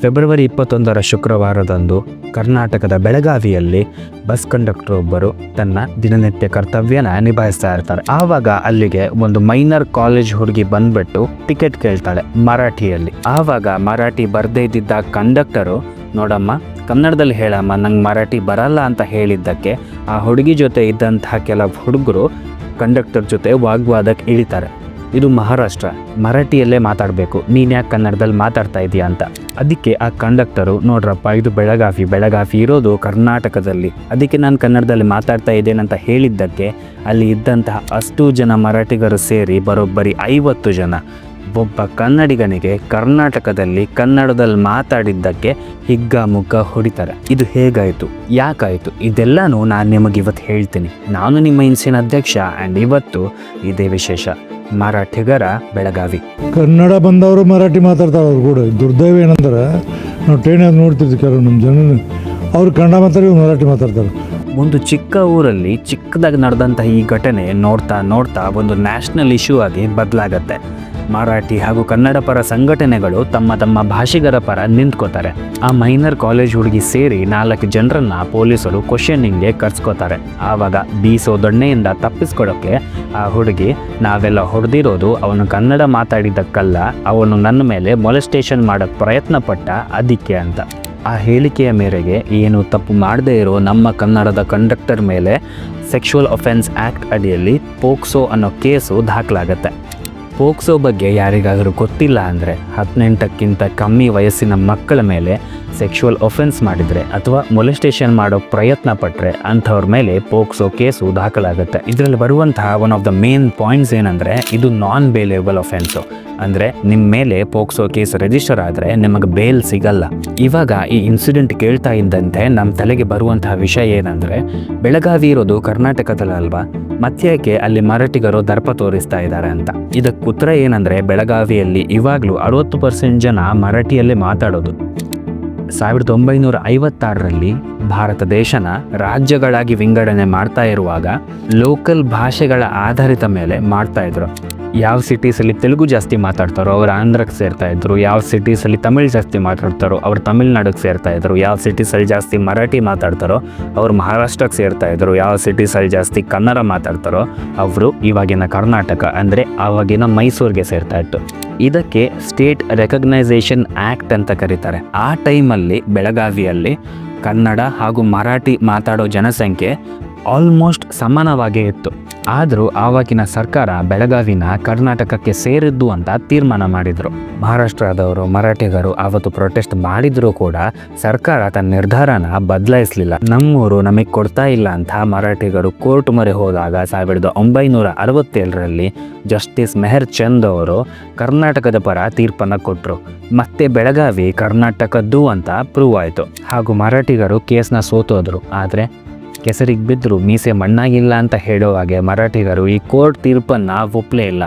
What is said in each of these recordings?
February 21 ಶುಕ್ರವಾರದಂದು ಕರ್ನಾಟಕದ ಬೆಳಗಾವಿಯಲ್ಲಿ ಬಸ್ ಕಂಡಕ್ಟರ್ ಒಬ್ಬರು ತನ್ನ ದಿನನಿತ್ಯ ಕರ್ತವ್ಯನ ನಿಭಾಯಿಸ್ತಾ ಇರ್ತಾರೆ. ಆವಾಗ ಅಲ್ಲಿಗೆ ಒಂದು ಮೈನರ್ ಕಾಲೇಜ್ ಹುಡುಗಿ ಬಂದ್ಬಿಟ್ಟು ಟಿಕೆಟ್ ಕೇಳ್ತಾಳೆ ಮರಾಠಿಯಲ್ಲಿ. ಆವಾಗ ಮರಾಠಿ ಬರ್ದೇ ಇದ್ದಿದ್ದ ಕಂಡಕ್ಟರು, ನೋಡಮ್ಮ ಕನ್ನಡದಲ್ಲಿ ಹೇಳಮ್ಮ, ನಂಗೆ ಮರಾಠಿ ಬರಲ್ಲ ಅಂತ ಹೇಳಿದ್ದಕ್ಕೆ ಆ ಹುಡುಗಿ ಜೊತೆ ಇದ್ದಂತಹ ಕೆಲವು ಹುಡುಗರು ಕಂಡಕ್ಟರ್ ಜೊತೆ ವಾಗ್ವಾದಕ್ಕೆ ಇಳಿತಾರೆ. ಇದು ಮಹಾರಾಷ್ಟ್ರ, ಮರಾಠಿಯಲ್ಲೇ ಮಾತಾಡಬೇಕು, ನೀನು ಯಾಕೆ ಕನ್ನಡದಲ್ಲಿ ಮಾತಾಡ್ತಾ ಇದೀಯಾ ಅಂತ. ಅದಕ್ಕೆ ಆ ಕಂಡಕ್ಟರು, ನೋಡ್ರಪ್ಪ ಇದು ಬೆಳಗಾವಿ ಇರೋದು ಕರ್ನಾಟಕದಲ್ಲಿ, ಅದಕ್ಕೆ ನಾನು ಕನ್ನಡದಲ್ಲಿ ಮಾತಾಡ್ತಾ ಇದ್ದೇನಂತ ಹೇಳಿದ್ದಕ್ಕೆ ಅಲ್ಲಿ ಇದ್ದಂತಹ ಅಷ್ಟು ಜನ ಮರಾಠಿಗರು ಸೇರಿ ಬರೋಬ್ಬರಿ 50 ಜನ ಒಬ್ಬ ಕನ್ನಡಿಗನಿಗೆ ಕರ್ನಾಟಕದಲ್ಲಿ ಕನ್ನಡದಲ್ಲಿ ಮಾತಾಡಿದ್ದಕ್ಕೆ ಹಿಗ್ಗಾಮುಗ್ಗ ಹೊಡಿತಾರೆ. ಇದು ಹೇಗಾಯಿತು, ಯಾಕಾಯಿತು, ಇದೆಲ್ಲನೂ ನಾನು ನಿಮಗೆ ಇವತ್ತು ಹೇಳ್ತೀನಿ. ನಾನು ನಿಮ್ಮ ಇನ್ಸಿನ ಅಧ್ಯಕ್ಷ ಆ್ಯಂಡ್ ಇವತ್ತು ಇದೇ ವಿಶೇಷ, ಮರಾಠಿಗರ ಬೆಳಗಾವಿ. ಕನ್ನಡ ಬಂದವರು ಮರಾಠಿ ಮಾತಾಡ್ತಾರೆ. ಅವ್ರು ಕೂಡ ದುರ್ದೈವ ಏನಂದ್ರೆ, ನಾವು ಟ್ರೈನಲ್ಲಿ ನೋಡ್ತಿದ್ವಿ ಕೆಲವು ನಮ್ಮ ಜನ, ಅವ್ರು ಕನ್ನಡ ಮಾತಾಡಿ ಮರಾಠಿ ಮಾತಾಡ್ತಾರೆ. ಒಂದು ಚಿಕ್ಕ ಊರಲ್ಲಿ ಚಿಕ್ಕದಾಗಿ ನಡೆದಂಥ ಈ ಘಟನೆ ನೋಡ್ತಾ ನೋಡ್ತಾ ಒಂದು ನ್ಯಾಷನಲ್ ಇಶ್ಯೂ ಆಗಿ ಬದಲಾಗತ್ತೆ. ಮರಾಠಿ ಹಾಗೂ ಕನ್ನಡ ಪರ ಸಂಘಟನೆಗಳು ತಮ್ಮ ತಮ್ಮ ಭಾಷಿಗರ ಪರ ನಿಂತ್ಕೋತಾರೆ. ಆ ಮೈನರ್ ಕಾಲೇಜ್ ಹುಡುಗಿ ಸೇರಿ 4 ಜನರನ್ನ ಪೊಲೀಸರು ಕ್ವಶನಿಂಗ್ಗೆ ಕರ್ಸ್ಕೋತಾರೆ. ಆವಾಗ ಬೀಸೋ ದೊಣ್ಣೆಯಿಂದ ತಪ್ಪಿಸ್ಕೊಡೋಕ್ಕೆ ಆ ಹುಡುಗಿ, ನಾವೆಲ್ಲ ಹೊಡೆದಿರೋದು ಅವನು ಕನ್ನಡ ಮಾತಾಡಿದ್ದಕ್ಕಲ್ಲ, ಅವನು ನನ್ನ ಮೇಲೆ ಮೊಲೆಸ್ಟೇಷನ್ ಮಾಡೋಕ್ಕೆ ಪ್ರಯತ್ನ ಪಟ್ಟ ಅದಕ್ಕೆ ಅಂತ. ಆ ಹೇಳಿಕೆಯ ಮೇರೆಗೆ ಏನು ತಪ್ಪು ಮಾಡದೇ ಇರೋ ನಮ್ಮ ಕನ್ನಡದ ಕಂಡಕ್ಟರ್ ಮೇಲೆ ಸೆಕ್ಷುವಲ್ ಅಫೆನ್ಸ್ ಆ್ಯಕ್ಟ್ ಅಡಿಯಲ್ಲಿ ಪೋಕ್ಸೋ ಅನ್ನೋ ಕೇಸು ದಾಖಲಾಗತ್ತೆ. ಪೋಕ್ಸೋ ಬಗ್ಗೆ ಯಾರಿಗಾದರೂ ಗೊತ್ತಿಲ್ಲ ಅಂದರೆ, 18ಕ್ಕಿಂತ ಕಮ್ಮಿ ವಯಸ್ಸಿನ ಮಕ್ಕಳ ಮೇಲೆ ಸೆಕ್ಷುವಲ್ ಒಫೆನ್ಸ್ ಮಾಡಿದರೆ ಅಥವಾ ಮೊಲೆಸ್ಟೇಷನ್ ಮಾಡೋ ಪ್ರಯತ್ನ ಪಟ್ಟರೆ ಅಂಥವ್ರ ಮೇಲೆ ಪೋಕ್ಸೋ ಕೇಸು ದಾಖಲಾಗುತ್ತೆ. ಇದರಲ್ಲಿ ಬರುವಂತಹ one of the main points ಏನಂದರೆ, ಇದು ನಾನ್ ಬೇಲೇಬಲ್ ಒಫೆನ್ಸು. ಅಂದರೆ ನಿಮ್ಮ ಮೇಲೆ ಪೋಕ್ಸೋ ಕೇಸ್ ರಿಜಿಸ್ಟರ್ ಆದರೆ ನಿಮಗೆ ಬೇಲ್ ಸಿಗಲ್ಲ. ಇವಾಗ ಈ ಇನ್ಸಿಡೆಂಟ್ ಕೇಳ್ತಾ ಇದ್ದಂತೆ ನಮ್ಮ ತಲೆಗೆ ಬರುವಂತಹ ವಿಷಯ ಏನಂದರೆ, ಬೆಳಗಾವಿ ಇರೋದು ಕರ್ನಾಟಕದಲ್ಲಲ್ವಾ, ಮತ್ತ್ಯಾಕೆ ಅಲ್ಲಿ ಮರಾಠಿಗರು ದರ್ಪ ತೋರಿಸ್ತಾ ಇದ್ದಾರೆ ಅಂತ. ಇದಕ್ಕೆ ಉತ್ತರ ಏನಂದರೆ, ಬೆಳಗಾವಿಯಲ್ಲಿ ಇವಾಗಲೂ 60% ಜನ ಮರಾಠಿಯಲ್ಲೇ ಮಾತಾಡೋದು. 1956ರಲ್ಲಿ ಭಾರತ ದೇಶನ ರಾಜ್ಯಗಳಾಗಿ ವಿಂಗಡಣೆ ಮಾಡ್ತಾ ಇರುವಾಗ ಲೋಕಲ್ ಭಾಷೆಗಳ ಆಧಾರಿತ ಮೇಲೆ ಮಾಡ್ತಾ ಇದ್ರು. ಯಾವ ಸಿಟೀಸಲ್ಲಿ ತೆಲುಗು ಜಾಸ್ತಿ ಮಾತಾಡ್ತಾರೋ ಅವ್ರು ಆಂಧ್ರಕ್ಕೆ ಸೇರ್ತಾ ಇದ್ರು, ಯಾವ ಸಿಟೀಸಲ್ಲಿ ತಮಿಳ್ ಜಾಸ್ತಿ ಮಾತಾಡ್ತಾರೋ ಅವ್ರು ತಮಿಳ್ನಾಡಿಗೆ ಸೇರ್ತಾ ಇದ್ರು, ಯಾವ ಸಿಟೀಸಲ್ಲಿ ಜಾಸ್ತಿ ಮರಾಠಿ ಮಾತಾಡ್ತಾರೋ ಅವ್ರು ಮಹಾರಾಷ್ಟ್ರಕ್ಕೆ ಸೇರ್ತಾ ಇದ್ರು, ಯಾವ ಸಿಟೀಸಲ್ಲಿ ಜಾಸ್ತಿ ಕನ್ನಡ ಮಾತಾಡ್ತಾರೋ ಅವರು ಇವಾಗಿನ ಕರ್ನಾಟಕ ಅಂದರೆ ಆವಾಗಿನ ಮೈಸೂರಿಗೆ ಸೇರ್ತಾ ಇತ್ತು. ಇದಕ್ಕೆ ಸ್ಟೇಟ್ ರೆಕಗ್ನೈಸೇಷನ್ ಆ್ಯಕ್ಟ್ ಅಂತ ಕರೀತಾರೆ. ಆ ಟೈಮಲ್ಲಿ ಬೆಳಗಾವಿಯಲ್ಲಿ ಕನ್ನಡ ಹಾಗೂ ಮರಾಠಿ ಮಾತಾಡೋ ಜನಸಂಖ್ಯೆ ಆಲ್ಮೋಸ್ಟ್ ಸಮಾನವಾಗೇ ಇತ್ತು. ಆದರೂ ಆವಾಗಿನ ಸರ್ಕಾರ ಬೆಳಗಾವಿನ ಕರ್ನಾಟಕಕ್ಕೆ ಸೇರಿದ್ದು ಅಂತ ತೀರ್ಮಾನ ಮಾಡಿದರು. ಮಹಾರಾಷ್ಟ್ರದವರು ಮರಾಠಿಗರು ಆವತ್ತು ಪ್ರೊಟೆಸ್ಟ್ ಮಾಡಿದರೂ ಕೂಡ ಸರ್ಕಾರ ತನ್ನ ನಿರ್ಧಾರನ ಬದಲಾಯಿಸಲಿಲ್ಲ. ನಮ್ಮೂರು ನಮಗೆ ಕೊಡ್ತಾ ಇಲ್ಲ ಅಂತ ಮರಾಠಿಗರು ಕೋರ್ಟ್ ಮೊರೆ ಹೋದಾಗ 1967ರಲ್ಲಿ ಜಸ್ಟಿಸ್ ಮೆಹರ್ ಚಂದ್ ಅವರು ಕರ್ನಾಟಕದ ಪರ ತೀರ್ಪನ್ನು ಕೊಟ್ಟರು. ಮತ್ತೆ ಬೆಳಗಾವಿ ಕರ್ನಾಟಕದ್ದು ಅಂತ ಪ್ರೂವ್ ಆಯಿತು. ಹಾಗೂ ಮರಾಠಿಗರು ಕೇಸ್ನ ಸೋತೋದ್ರು. ಆದರೆ ಕೆಸರಿಗೆ ಬಿದ್ದರೂ ಮೀಸೆ ಮಣ್ಣಾಗಿಲ್ಲ ಅಂತ ಹೇಳೋ ಹಾಗೆ ಮರಾಠಿಗರು ಈ ಕೋರ್ಟ್ ತೀರ್ಪನ್ನು ಒಪ್ಪಲೇ ಇಲ್ಲ.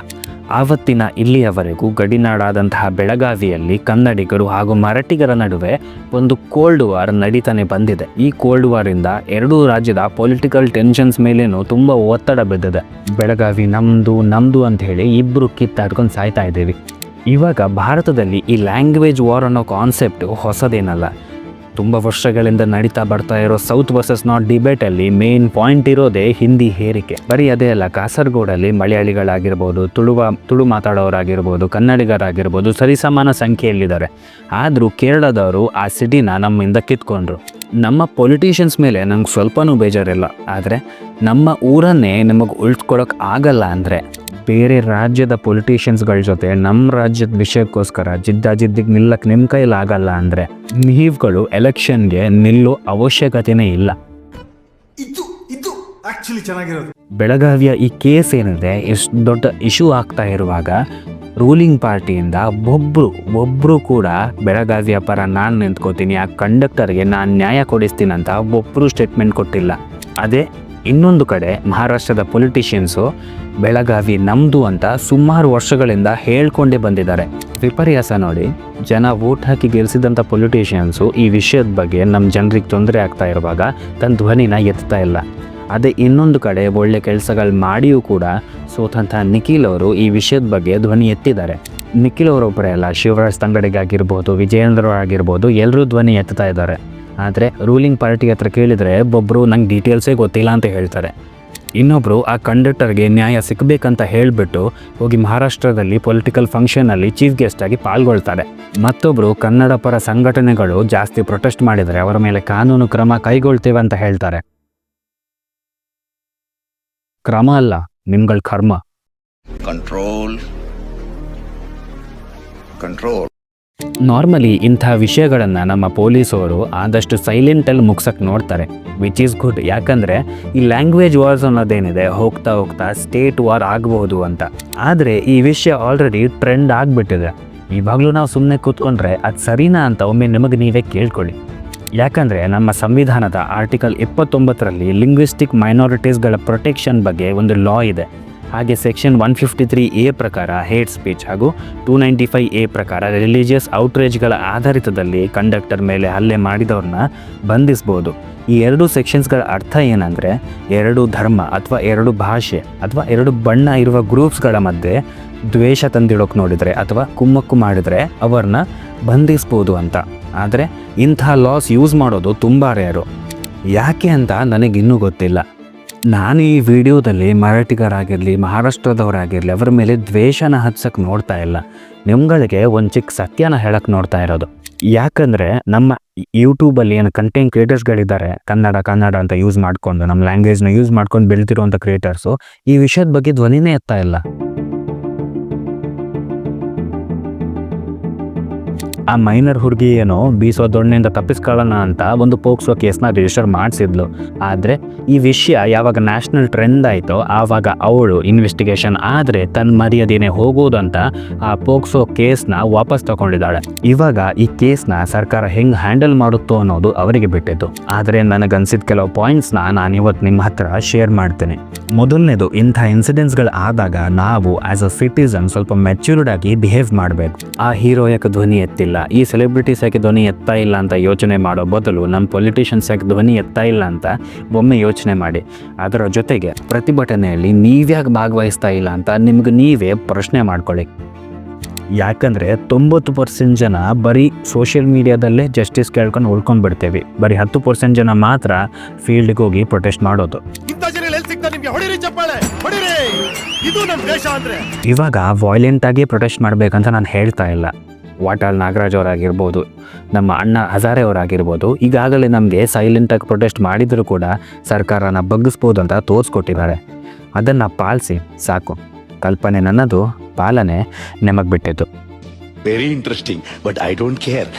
ಆವತ್ತಿನ ಇಲ್ಲಿಯವರೆಗೂ ಗಡಿನಾಡಾದಂತಹ ಬೆಳಗಾವಿಯಲ್ಲಿ ಕನ್ನಡಿಗರು ಹಾಗೂ ಮರಾಠಿಗರ ನಡುವೆ ಒಂದು ಕೋಲ್ಡ್ ವಾರ್ ನಡೀತಾನೆ ಬಂದಿದೆ. ಈ ಕೋಲ್ಡ್ ವಾರಿಂದ ಎರಡೂ ರಾಜ್ಯದ ಪೊಲಿಟಿಕಲ್ ಟೆನ್ಷನ್ಸ್ ಮೇಲೇನೂ ತುಂಬ ಒತ್ತಡ ಬಿದ್ದಿದೆ. ಬೆಳಗಾವಿ ನಮ್ಮದು ಅಂತ ಹೇಳಿ ಇಬ್ಬರು ಕಿತ್ತಾಡ್ಕೊಂಡು ಸಾಯ್ತಾ ಇದ್ದೀವಿ. ಇವಾಗ ಭಾರತದಲ್ಲಿ ಈ ಲ್ಯಾಂಗ್ವೇಜ್ ವಾರ್ ಅನ್ನೋ ಕಾನ್ಸೆಪ್ಟು ಹೊಸದೇನಲ್ಲ. ತುಂಬ ವರ್ಷಗಳಿಂದ ನಡೀತಾ ಬರ್ತಾ ಇರೋ ಸೌತ್ ವರ್ಸಸ್ ನಾರ್ತ್ ಡಿಬೇಟಲ್ಲಿ ಮೇನ್ ಪಾಯಿಂಟ್ ಇರೋದೇ ಹಿಂದಿ ಹೇರಿಕೆ. ಬರೀ ಅದೇ ಅಲ್ಲ, ಕಾಸರಗೋಡಲ್ಲಿ ಮಲಯಾಳಿಗಳಾಗಿರ್ಬೋದು, ತುಳು ಮಾತಾಡೋರಾಗಿರ್ಬೋದು, ಕನ್ನಡಿಗರಾಗಿರ್ಬೋದು ಸರಿಸಮಾನ ಸಂಖ್ಯೆಯಲ್ಲಿದ್ದಾರೆ. ಆದರೂ ಕೇರಳದವರು ಆ ಸಿಟಿನ ನಮ್ಮಿಂದ ಕಿತ್ಕೊಂಡ್ರು. ನಮ್ಮ ಪೊಲಿಟಿಷಿಯನ್ಸ್ ಮೇಲೆ ನಂಗೆ ಸ್ವಲ್ಪನೂ ಬೇಜಾರಿಲ್ಲ. ಆದರೆ ನಮ್ಮ ಊರನ್ನೇ ನಿಮಗೆ ಉಳಿಸ್ಕೊಡೋಕೆ ಆಗಲ್ಲ ಅಂದರೆ ಬೇರೆ ರಾಜ್ಯದ ಪೊಲಿಟಿಷಿಯನ್ಸ್ಗಳ ಜೊತೆ ನಮ್ಮ ರಾಜ್ಯದ ವಿಷಯಕ್ಕೋಸ್ಕರ ಜಿದ್ದಿಗೆ ನಿಲ್ಲಕ್ಕೆ ನಿಮ್ಮ ಕೈಲಾಗಲ್ಲ ಅಂದರೆ ನೀವುಗಳು ಎಲೆಕ್ಷನ್ಗೆ ನಿಲ್ಲೋ ಅವಶ್ಯಕತೆನೇ ಇಲ್ಲ. ಇದು ಆಕ್ಚುಲಿ ಚೆನ್ನಾಗಿರೋದು. ಬೆಳಗಾವಿಯ ಈ ಕೇಸ್ ಏನಿದೆ ಎಷ್ಟು ದೊಡ್ಡ ಇಶ್ಯೂ ಆಗ್ತಾ ಇರುವಾಗ ರೂಲಿಂಗ್ ಪಾರ್ಟಿಯಿಂದ ಒಬ್ಬರು ಕೂಡ ಬೆಳಗಾವಿಯ ಪರ ನಾನು ನಿಂತ್ಕೋತೀನಿ, ಆ ಕಂಡಕ್ಟರ್ಗೆ ನಾನು ನ್ಯಾಯ ಕೊಡಿಸ್ತೀನಿ ಅಂತ ಒಬ್ಬರು ಸ್ಟೇಟ್ಮೆಂಟ್ ಕೊಟ್ಟಿಲ್ಲ. ಅದೇ ಇನ್ನೊಂದು ಕಡೆ ಮಹಾರಾಷ್ಟ್ರದ ಪೊಲಿಟಿಷಿಯನ್ಸು ಬೆಳಗಾವಿ ನಮ್ಮದು ಅಂತ ಸುಮಾರು ವರ್ಷಗಳಿಂದ ಹೇಳ್ಕೊಂಡೇ ಬಂದಿದ್ದಾರೆ. ವಿಪರ್ಯಾಸ ನೋಡಿ, ಜನ ವೋಟ್ ಹಾಕಿ ಗೆಲ್ಲಿಸಿದಂಥ ಪೊಲಿಟಿಷಿಯನ್ಸು ಈ ವಿಷಯದ ಬಗ್ಗೆ ನಮ್ಮ ಜನರಿಗೆ ತೊಂದರೆ ಆಗ್ತಾ ಇರುವಾಗ ತನ್ನ ಧ್ವನಿನ ಎತ್ತಾ ಇಲ್ಲ. ಅದೇ ಇನ್ನೊಂದು ಕಡೆ ಒಳ್ಳೆ ಕೆಲಸಗಳು ಮಾಡಿಯೂ ಕೂಡ ಸೋತಂಥ ನಿಖಿಲ್ ಅವರು ಈ ವಿಷಯದ ಬಗ್ಗೆ ಧ್ವನಿ ಎತ್ತಿದ್ದಾರೆ. ನಿಖಿಲ್ ಅವರೊಬ್ಬರೇ ಅಲ್ಲ, ಶಿವರಾಜ್ ತಂಗಡಿಗಾಗಿರ್ಬೋದು, ವಿಜಯೇಂದ್ರ ಆಗಿರ್ಬೋದು, ಎಲ್ಲರೂ ಧ್ವನಿ ಎತ್ತಾ ಇದ್ದಾರೆ. ಆದರೆ ರೂಲಿಂಗ್ ಪಾರ್ಟಿ ಹತ್ರ ಕೇಳಿದರೆ ಒಬ್ಬೊಬ್ಬರು ನಂಗೆ ಡೀಟೇಲ್ಸೇ ಗೊತ್ತಿಲ್ಲ ಅಂತ ಹೇಳ್ತಾರೆ. ಇನ್ನೊಬ್ಬರು ಆ ಕಂಡಕ್ಟರ್ಗೆ ನ್ಯಾಯ ಸಿಗಬೇಕಂತ ಹೇಳಿಬಿಟ್ಟು ಹೋಗಿ ಮಹಾರಾಷ್ಟ್ರದಲ್ಲಿ ಪೊಲಿಟಿಕಲ್ ಫಂಕ್ಷನಲ್ಲಿ ಚೀಫ್ ಗೆಸ್ಟ್ ಆಗಿ ಪಾಲ್ಗೊಳ್ತಾರೆ. ಮತ್ತೊಬ್ಬರು ಕನ್ನಡ ಪರ ಸಂಘಟನೆಗಳು ಜಾಸ್ತಿ ಪ್ರೊಟೆಸ್ಟ್ ಮಾಡಿದರೆ ಅವರ ಮೇಲೆ ಕಾನೂನು ಕ್ರಮ ಕೈಗೊಳ್ತೇವೆ ಅಂತ ಹೇಳ್ತಾರೆ. ಕ್ರಮ ಅಲ್ಲ, ನಿಮ್ಗಳ ಕರ್ಮ. ಕಂಟ್ರೋಲ್. ನಾರ್ಮಲಿ ಇಂಥ ವಿಷಯಗಳನ್ನು ನಮ್ಮ ಪೊಲೀಸವರು ಆದಷ್ಟು ಸೈಲೆಂಟಲ್ಲಿ ಮುಗ್ಸಕ್ಕೆ ನೋಡ್ತಾರೆ, ವಿಚ್ ಈಸ್ ಗುಡ್. ಯಾಕಂದರೆ ಈ ಲ್ಯಾಂಗ್ವೇಜ್ ವಾರ್ಸ್ ಅನ್ನೋದೇನಿದೆ ಹೋಗ್ತಾ ಹೋಗ್ತಾ ಸ್ಟೇಟ್ ವಾರ್ ಆಗಬಹುದು ಅಂತ. ಆದರೆ ಈ ವಿಷಯ ಆಲ್ರೆಡಿ ಟ್ರೆಂಡ್ ಆಗಿಬಿಟ್ಟಿದೆ. ಇವಾಗಲೂ ನಾವು ಸುಮ್ಮನೆ ಕೂತ್ಕೊಂಡ್ರೆ ಅದು ಸರಿನಾ ಅಂತ ಒಮ್ಮೆ ನಿಮಗೆ ನೀವೇ ಕೇಳ್ಕೊಳ್ಳಿ. ಯಾಕಂದರೆ ನಮ್ಮ ಸಂವಿಧಾನದ ಆರ್ಟಿಕಲ್ 29ರಲ್ಲಿ ಲಿಂಗ್ವಿಸ್ಟಿಕ್ ಮೈನಾರಿಟೀಸ್ಗಳ ಪ್ರೊಟೆಕ್ಷನ್ ಬಗ್ಗೆ ಒಂದು ಲಾ ಇದೆ. ಹಾಗೆ ಸೆಕ್ಷನ್ 153A ಪ್ರಕಾರ ಹೇಟ್ ಸ್ಪೀಚ್ ಹಾಗೂ 295A ಪ್ರಕಾರ ರಿಲಿಜಿಯಸ್ ಔಟ್ರೇಜ್ಗಳ ಆಧಾರಿತದಲ್ಲಿ ಕಂಡಕ್ಟರ್ ಮೇಲೆ ಹಲ್ಲೆ ಮಾಡಿದವ್ರನ್ನ ಬಂಧಿಸ್ಬೋದು. ಈ ಎರಡು ಸೆಕ್ಷನ್ಸ್ಗಳ ಅರ್ಥ ಏನಂದರೆ, ಎರಡು ಧರ್ಮ ಅಥವಾ ಎರಡು ಭಾಷೆ ಅಥವಾ ಎರಡು ಬಣ್ಣ ಇರುವ ಗ್ರೂಪ್ಸ್ಗಳ ಮಧ್ಯೆ ದ್ವೇಷ ತಂದಿಡೋಕೆ ನೋಡಿದರೆ ಅಥವಾ ಕುಮ್ಮಕ್ಕು ಮಾಡಿದರೆ ಅವ್ರನ್ನ ಬಂಧಿಸ್ಬೋದು ಅಂತ. ಆದರೆ ಇಂಥ ಲಾಸ್ ಯೂಸ್ ಮಾಡೋದು ತುಂಬ ರೇರು. ಯಾಕೆ ಅಂತ ನನಗಿನ್ನೂ ಗೊತ್ತಿಲ್ಲ. ನಾನು ಈ ವಿಡಿಯೋದಲ್ಲಿ ಮರಾಠಿಗರಾಗಿರಲಿ, ಮಹಾರಾಷ್ಟ್ರದವರಾಗಿರಲಿ ಅವರ ಮೇಲೆ ದ್ವೇಷನ ಹಚ್ಚಕ್ಕೆ ನೋಡ್ತಾ ಇಲ್ಲ, ನಿಮ್ಗಳಿಗೆ ಒಂದು ಚಿಕ್ಕ ಸತ್ಯನ ಹೇಳಕ್ಕೆ ನೋಡ್ತಾ ಇರೋದು. ಯಾಕಂದರೆ ನಮ್ಮ ಯೂಟ್ಯೂಬಲ್ಲಿ ಏನು ಕಂಟೆಂಟ್ ಕ್ರಿಯೇಟರ್ಸ್ಗಳಿದ್ದಾರೆ, ಕನ್ನಡ ಅಂತ ಯೂಸ್ ಮಾಡಿಕೊಂಡು ನಮ್ಮ ಲ್ಯಾಂಗ್ವೇಜ್ನ ಯೂಸ್ ಮಾಡ್ಕೊಂಡು ಬೆಳೆದಿರುವಂಥ ಕ್ರಿಯೇಟರ್ಸು ಈ ವಿಷಯದ ಬಗ್ಗೆ ಧ್ವನಿನೇ ಎತ್ತಾ ಇಲ್ಲ. ಆ ಮೈನರ್ ಹುಡುಗಿ ಏನೋ ಬೀಸೋ ದೊಣ್ಣೆಯಿಂದ ತಪ್ಪಿಸ್ಕೊಳ್ಳೋಣ ಅಂತ ಒಂದು ಪೋಕ್ಸೋ ಕೇಸ್ನ ರಿಜಿಸ್ಟರ್ ಮಾಡಿಸಿದ್ಲು. ಆದರೆ ಈ ವಿಷಯ ಯಾವಾಗ ನ್ಯಾಷನಲ್ ಟ್ರೆಂಡ್ ಆಯಿತೋ ಆವಾಗ ಅವಳು ಇನ್ವೆಸ್ಟಿಗೇಷನ್ ಆದರೆ ತನ್ನ ಮರ್ಯಾದೆನೇ ಹೋಗೋದಂತ ಆ ಪೋಕ್ಸೋ ಕೇಸ್ನ ವಾಪಸ್ ತಗೊಂಡಿದ್ದಾಳೆ. ಇವಾಗ ಈ ಕೇಸ್ನ ಸರ್ಕಾರ ಹೆಂಗೆ ಹ್ಯಾಂಡಲ್ ಮಾಡುತ್ತೋ ಅನ್ನೋದು ಅವರಿಗೆ ಬಿಟ್ಟಿತ್ತು. ಆದರೆ ನನಗನ್ಸಿದ ಕೆಲವು ಪಾಯಿಂಟ್ಸ್ನ ನಾನಿವತ್ತು ನಿಮ್ಮ ಹತ್ರ ಶೇರ್ ಮಾಡ್ತೇನೆ. ಮೊದಲನೇದು, ಇಂಥ ಇನ್ಸಿಡೆಂಟ್ಸ್ಗಳು ಆದಾಗ ನಾವು ಆ್ಯಸ್ ಅ ಸಿಟಿಸನ್ ಸ್ವಲ್ಪ ಮೆಚ್ಯೂರ್ಡ್ ಆಗಿ ಬಿಹೇವ್ ಮಾಡಬೇಕು. ಆ ಹೀರೋ ಯಾಕೆ ಧ್ವನಿ ಎತ್ತಿಲ್ಲ, ಈ ಸೆಲೆಬ್ರಿಟೀಸ್ ಯಾಕೆ ಧ್ವನಿ ಎತ್ತಾ ಇಲ್ಲ ಅಂತ ಯೋಚನೆ ಮಾಡೋ ಬದಲು ನಮ್ಮ ಪೊಲಿಟಿಷಿಯನ್ಸ್ ಯಾಕೆ ಧ್ವನಿ ಎತ್ತಾ ಇಲ್ಲ ಅಂತ ಒಮ್ಮೆ ಯೋಚನೆ ಮಾಡಿ. ಅದರ ಜೊತೆಗೆ ಪ್ರತಿಭಟನೆಯಲ್ಲಿ ನೀವ್ಯಾಕೆ ಭಾಗವಹಿಸ್ತಾ ಇಲ್ಲ ಅಂತ ನಿಮ್ಗೆ ನೀವೇ ಪ್ರಶ್ನೆ ಮಾಡ್ಕೊಳ್ಳಿ. ಯಾಕಂದರೆ 90% ಜನ ಬರೀ ಸೋಷಿಯಲ್ ಮೀಡಿಯಾದಲ್ಲೇ ಜಸ್ಟಿಸ್ ಕೇಳ್ಕೊಂಡು ಉಳ್ಕೊಂಡು ಬಿಡ್ತೇವೆ. ಬರೀ 10% ಜನ ಮಾತ್ರ ಫೀಲ್ಡ್ಗೆ ಹೋಗಿ ಪ್ರೊಟೆಸ್ಟ್ ಮಾಡೋದು. ಇವಾಗ ವಾಯ್ಲೆಂಟಾಗಿ ಪ್ರೊಟೆಸ್ಟ್ ಮಾಡಬೇಕಂತ ನಾನು ಹೇಳ್ತಾ ಇಲ್ಲ. ವಾಟಾಳ್ ನಾಗರಾಜ್ ಅವರಾಗಿರ್ಬೋದು, ನಮ್ಮ ಅಣ್ಣ ಹಜಾರೆ ಅವರಾಗಿರ್ಬೋದು, ಈಗಾಗಲೇ ನಮಗೆ ಸೈಲೆಂಟಾಗಿ ಪ್ರೊಟೆಸ್ಟ್ ಮಾಡಿದರೂ ಕೂಡ ಸರ್ಕಾರನ ಬಗ್ಗಿಸ್ಬೋದು ಅಂತ ತೋರಿಸ್ಕೊಟ್ಟಿದ್ದಾರೆ. ಅದನ್ನು ಪಾಲಿಸಿ ಸಾಕು. ಕಲ್ಪನೆ ನನ್ನದು, ಪಾಲನೆ ನಿಮಗೆ ಬಿಟ್ಟಿದ್ದು. Very interesting, but I don't care.